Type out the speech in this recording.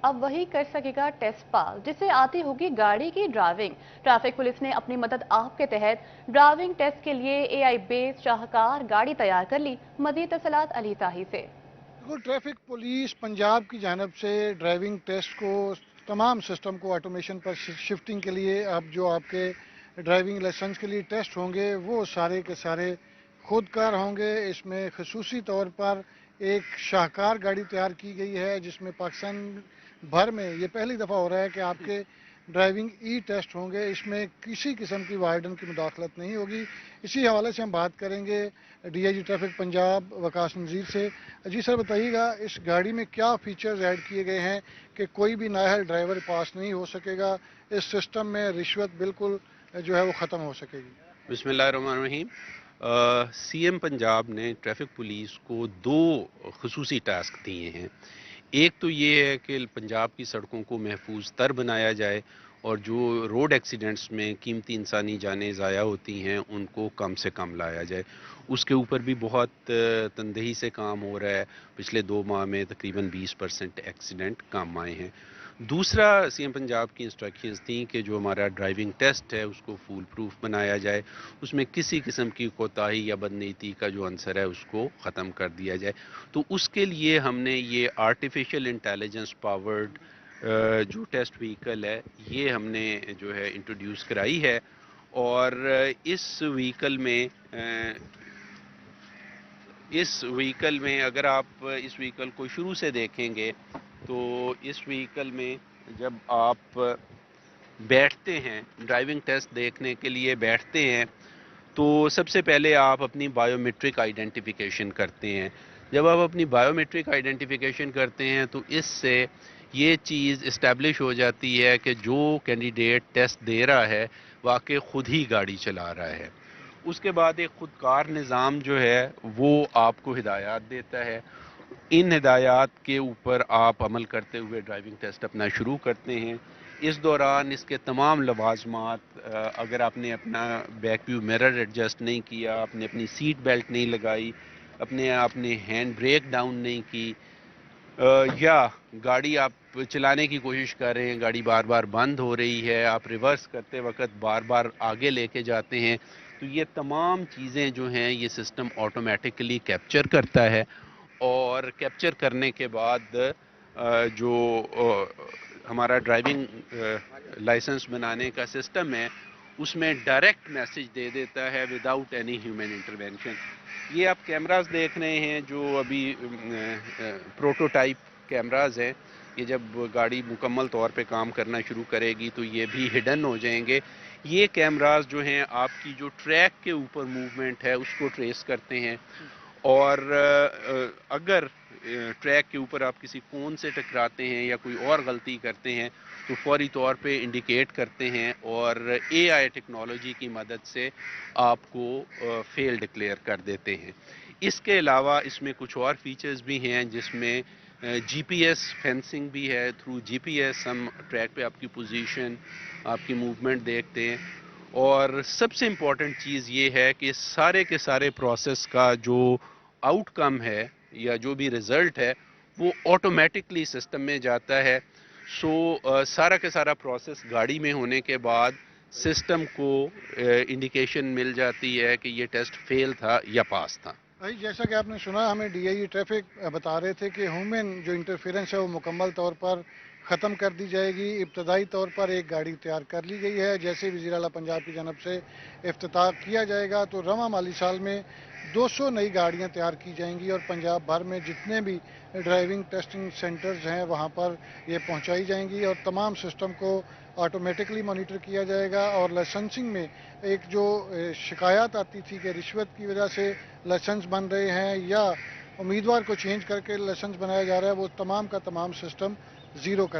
अब वही कर सकेगा टेस्ट पास जिसे आती होगी गाड़ी की ड्राइविंग। ट्रैफिक पुलिस ने अपनी मदद आप के तहत ड्राइविंग टेस्ट के लिए एआई बेस्ड शाहकार गाड़ी तैयार कर ली। मजीद तफसीलात अली ताही से। बिल्कुल, ट्रैफिक पुलिस पंजाब की जानब से ड्राइविंग टेस्ट को तमाम सिस्टम को ऑटोमेशन पर शिफ्टिंग के लिए अब जो आपके ड्राइविंग लाइसेंस के लिए टेस्ट होंगे वो सारे के सारे खुदकार होंगे। इसमें खसूसी तौर पर एक शाहकार गाड़ी तैयार की गई है जिसमें पाकिस्तान भर में ये पहली दफ़ा हो रहा है कि आपके ड्राइविंग ई टेस्ट होंगे। इसमें किसी किस्म की वार्डन की मुदाखलत नहीं होगी। इसी हवाले से हम बात करेंगे डीआईजी ट्रैफिक पंजाब वकास नज़ीर से। जी सर, बताइएगा इस गाड़ी में क्या फीचर्स ऐड किए गए हैं कि कोई भी नाअहल ड्राइवर पास नहीं हो सकेगा, इस सिस्टम में रिश्वत बिल्कुल जो है वो ख़त्म हो सकेगी। बिस्मिल्लाहिर्रहमानिर्रहीम। सीएम पंजाब ने ट्रैफिक पुलिस को दो खसूसी टास्क दिए हैं। एक तो ये है कि पंजाब की सड़कों को महफूज तर बनाया जाए और जो रोड एक्सीडेंट्स में कीमती इंसानी जानें ज़ाया होती हैं उनको कम से कम लाया जाए। उसके ऊपर भी बहुत तनदेही से काम हो रहा है। पिछले 2 माह में तकरीबन 20% एक्सीडेंट कम आए हैं। दूसरा, सीएम पंजाब की इंस्ट्रक्शंस थी कि जो हमारा ड्राइविंग टेस्ट है उसको फूल प्रूफ बनाया जाए, उसमें किसी किस्म की कोताही या बदनीति का जो आंसर है उसको ख़त्म कर दिया जाए। तो उसके लिए हमने ये आर्टिफिशियल इंटेलिजेंस पावर्ड जो टेस्ट व्हीकल है ये हमने जो है इंट्रोड्यूस कराई है। और इस व्हीकल में अगर आप इस व्हीकल को शुरू से देखेंगे तो इस व्हीकल में जब आप बैठते हैं, ड्राइविंग टेस्ट देखने के लिए बैठते हैं, तो सबसे पहले आप अपनी बायोमेट्रिक आइडेंटिफिकेशन करते हैं। जब आप अपनी बायोमेट्रिक आइडेंटिफिकेशन करते हैं तो इससे ये चीज़ इस्टेब्लिश हो जाती है कि जो कैंडिडेट टेस्ट दे रहा है वाकई ख़ुद ही गाड़ी चला रहा है। उसके बाद एक खुदकार निज़ाम जो है वो आपको हिदायत देता है। इन हिदायत के ऊपर आप अमल करते हुए ड्राइविंग टेस्ट अपना शुरू करते हैं। इस दौरान इसके तमाम लवाजमात, अगर आपने अपना बैक व्यू मिरर एडजस्ट नहीं किया, आपने अपनी सीट बेल्ट नहीं लगाई, आपने हैंड ब्रेक डाउन नहीं की, या गाड़ी आप चलाने की कोशिश कर रहे हैं, गाड़ी बार बार बंद हो रही है, आप रिवर्स करते वक्त बार बार आगे लेके जाते हैं, तो ये तमाम चीज़ें जो हैं ये सिस्टम ऑटोमेटिकली कैप्चर करता है। और कैप्चर करने के बाद जो हमारा ड्राइविंग लाइसेंस बनाने का सिस्टम है उसमें डायरेक्ट मैसेज दे देता है विदाउट एनी ह्यूमन इंटरवेंशन। ये आप कैमरास देख रहे हैं जो अभी प्रोटोटाइप कैमरास हैं। ये जब गाड़ी मुकम्मल तौर पे काम करना शुरू करेगी तो ये भी हिडन हो जाएंगे। ये कैमरास जो हैं आपकी जो ट्रैक के ऊपर मूवमेंट है उसको ट्रेस करते हैं। और अगर ट्रैक के ऊपर आप किसी कोन से टकराते हैं या कोई और गलती करते हैं तो फौरी तौर पे इंडिकेट करते हैं और एआई टेक्नोलॉजी की मदद से आपको फेल डिक्लेयर कर देते हैं। इसके अलावा इसमें कुछ और फीचर्स भी हैं जिसमें जीपीएस फेंसिंग भी है। थ्रू जीपीएस हम ट्रैक पे आपकी पोजीशन, आपकी मूवमेंट देखते हैं। और सबसे इम्पॉर्टेंट चीज़ ये है कि सारे के सारे प्रोसेस का जो आउटकम है या जो भी रिज़ल्ट है वो ऑटोमेटिकली सिस्टम में जाता है। सारा के सारा प्रोसेस गाड़ी में होने के बाद सिस्टम को इंडिकेशन मिल जाती है कि ये टेस्ट फेल था या पास था। भाई, जैसा कि आपने सुना, हमें डीआईजी ट्रैफिक बता रहे थे कि ह्यूमन जो इंटरफेरेंस है वो मुकम्मल तौर पर ख़त्म कर दी जाएगी। इब्तदाई तौर पर एक गाड़ी तैयार कर ली गई है। जैसे वज़ीर आला पंजाब की जानब से इफ्तिताह किया जाएगा तो रवां माली साल में 200 नई गाड़ियां तैयार की जाएंगी और पंजाब भर में जितने भी ड्राइविंग टेस्टिंग सेंटर्स हैं वहां पर ये पहुंचाई जाएंगी और तमाम सिस्टम को ऑटोमेटिकली मॉनिटर किया जाएगा। और लाइसेंसिंग में एक जो शिकायत आती थी कि रिश्वत की वजह से लाइसेंस बन रहे हैं या उम्मीदवार को चेंज करके लाइसेंस बनाया जा रहा है, वो तमाम का तमाम सिस्टम ज़ीरो कर दिया।